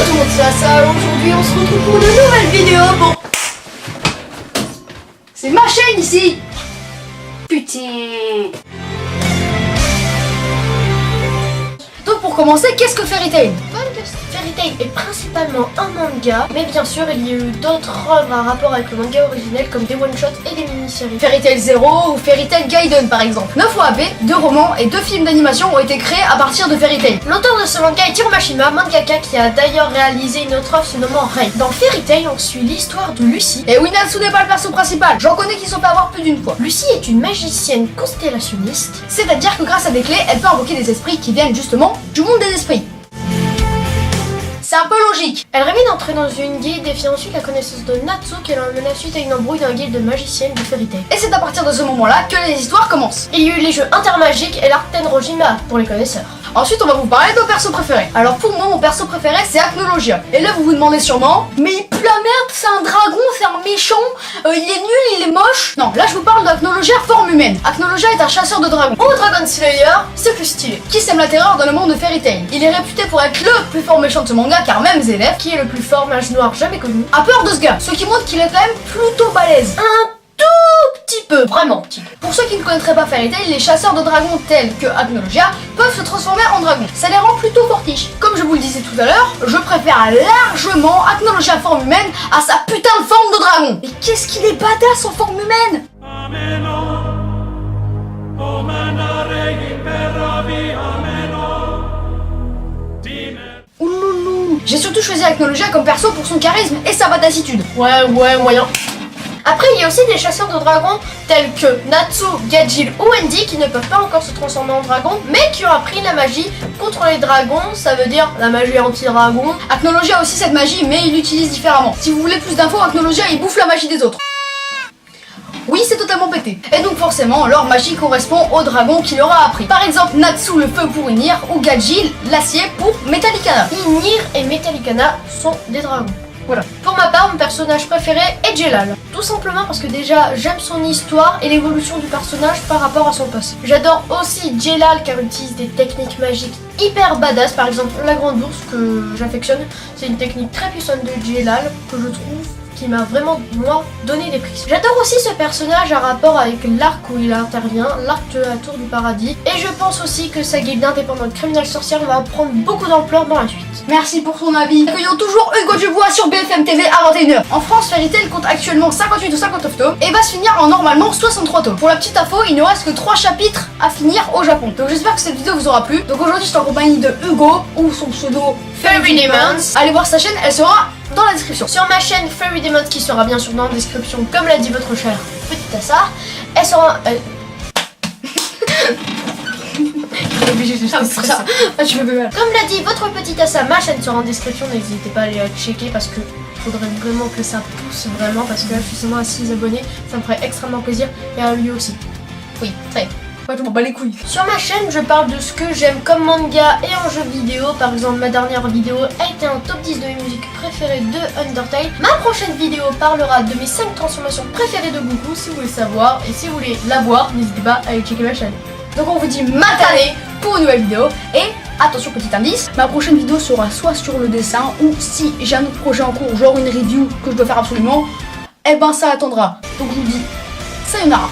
tout le monde, c'est ça. Aujourd'hui on se retrouve pour une nouvelle vidéo. Bon, c'est ma chaîne ici. Putain. Donc pour commencer, qu'est-ce que Fairy Tail? Fairy Tail est principalement un manga, mais bien sûr il y a eu d'autres œuvres en rapport avec le manga originel comme des one-shots et des mini-séries. Fairy Tail Zero ou Fairy Tail Gaiden par exemple. 9 OAV, 2 romans et 2 films d'animation ont été créés à partir de Fairy Tail. L'auteur de ce manga est Hiromashima, mangaka qui a d'ailleurs réalisé une autre œuvre se nommant Rei. Dans Fairy Tail, on suit l'histoire de Lucie. Et oui, Natsu n'est pas le perso principal, j'en connais qui sont fait avoir plus d'une fois. Lucie est une magicienne constellationniste. C'est-à-dire que grâce à des clés, elle peut invoquer des esprits qui viennent justement du monde des esprits. C'est un peu logique. Elle rêvait d'entrer dans une guilde et fit ensuite la connaissance de Natsu qu'elle emmena suite à une embrouille d'un guilde de magiciennes de Fairy Tail. Et c'est à partir de ce moment-là que les histoires commencent. Il y a eu les jeux Intermagiques et l'Arc Tenrojima pour les connaisseurs. Ensuite, on va vous parler de nos persos préférés. Alors pour moi, mon perso préféré, c'est Acnologia. Et là, vous vous demandez sûrement, mais il pue la merde, c'est un dragon, c'est un méchant, il est nul, il est moche. Non, là, je vous parle d'Acnologia forme humaine. Acnologia est un chasseur de dragons. Au Dragon Slayer, c'est plus stylé. Qui sème la terreur dans le monde de Fairy Tail. Il est réputé pour être le plus fort méchant de ce manga, car même Zélef, Qui est le plus fort mage noir jamais connu, a peur de ce gars. Ce qui montre qu'il est quand même plutôt balèze. un tout petit peu, vraiment petit peu. Pour ceux qui ne connaîtraient pas Fairy Tail, les chasseurs de dragons tels que Acnologia peuvent se transformer en dragon. Ça les rend plutôt fortiches. Comme je vous le disais tout à l'heure, je préfère largement Acnologia forme humaine à sa putain de forme de dragon. Et qu'est-ce qu'il est badass en forme humaine! Ouloulou. J'ai surtout choisi Acnologia comme perso pour son charisme et sa badassitude. Ouais, moyen. Après, il y a aussi des chasseurs de dragons tels que Natsu, Gajil ou Wendy qui ne peuvent pas encore se transformer en dragon, mais qui ont appris la magie contre les dragons, ça veut dire la magie anti-dragon. Acnologia a aussi cette magie, mais il l'utilise différemment. Si vous voulez plus d'infos, Acnologia il bouffe la magie des autres. Oui, c'est totalement pété. Et donc forcément, leur magie correspond au dragon qu'il aura appris. Par exemple, Natsu le feu pour Inir ou Gajil l'acier pour Metallicana. Inir et Metallicana sont des dragons. Voilà. Pour ma part, mon personnage préféré est Jelal. Tout simplement parce que déjà, j'aime son histoire et l'évolution du personnage par rapport à son passé. J'adore aussi Jelal car il utilise des techniques magiques hyper badass. Par exemple, la grande bourse que j'affectionne, c'est une technique très puissante de Jelal que je trouve qui m'a vraiment, moi, donné des prix. J'adore aussi ce personnage en rapport avec l'arc où il intervient, l'arc de la Tour du Paradis. Et je pense aussi que sa guilde indépendante Criminal Sorcière va prendre beaucoup d'ampleur dans la suite. Merci pour ton avis. Accueillons toujours Hugo Dubois sur BFM TV à 21h. En France, Fairy Tail compte actuellement 58 ou 59 tomes et va se finir en normalement 63 tomes. Pour la petite info, il ne reste que 3 chapitres à finir au Japon. Donc j'espère que cette vidéo vous aura plu. Donc aujourd'hui, je suis en compagnie de Hugo ou son pseudo Fairy Demons. Allez voir sa chaîne, elle sera dans la description. Sur ma chaîne Fairy Demons qui sera bien sûr dans la description, comme l'a dit votre chère petite Assa, elle sera... Tu me fais mal. Comme l'a dit votre petite Assa, ma chaîne sera en description, n'hésitez pas à aller la checker parce que faudrait vraiment que ça pousse vraiment parce que là je suis seulement à 6 abonnés, ça me ferait extrêmement plaisir et à lui aussi. Oui, très. Ouais, je m'en bats les couilles. Sur ma chaîne, je parle de ce que j'aime comme manga et en jeu vidéo. Par exemple, ma dernière vidéo a été un top 10 de mes musiques préférées de Undertale. Ma prochaine vidéo parlera de mes 5 transformations préférées de Goku, si vous voulez savoir. Et si vous voulez la voir, n'hésitez pas à aller checker ma chaîne. Donc on vous dit matane pour une nouvelle vidéo. Et attention, petit indice, ma prochaine vidéo sera soit sur le dessin ou si j'ai un autre projet en cours, genre une review que je dois faire absolument, eh ben ça attendra. Donc je vous dis sayonara.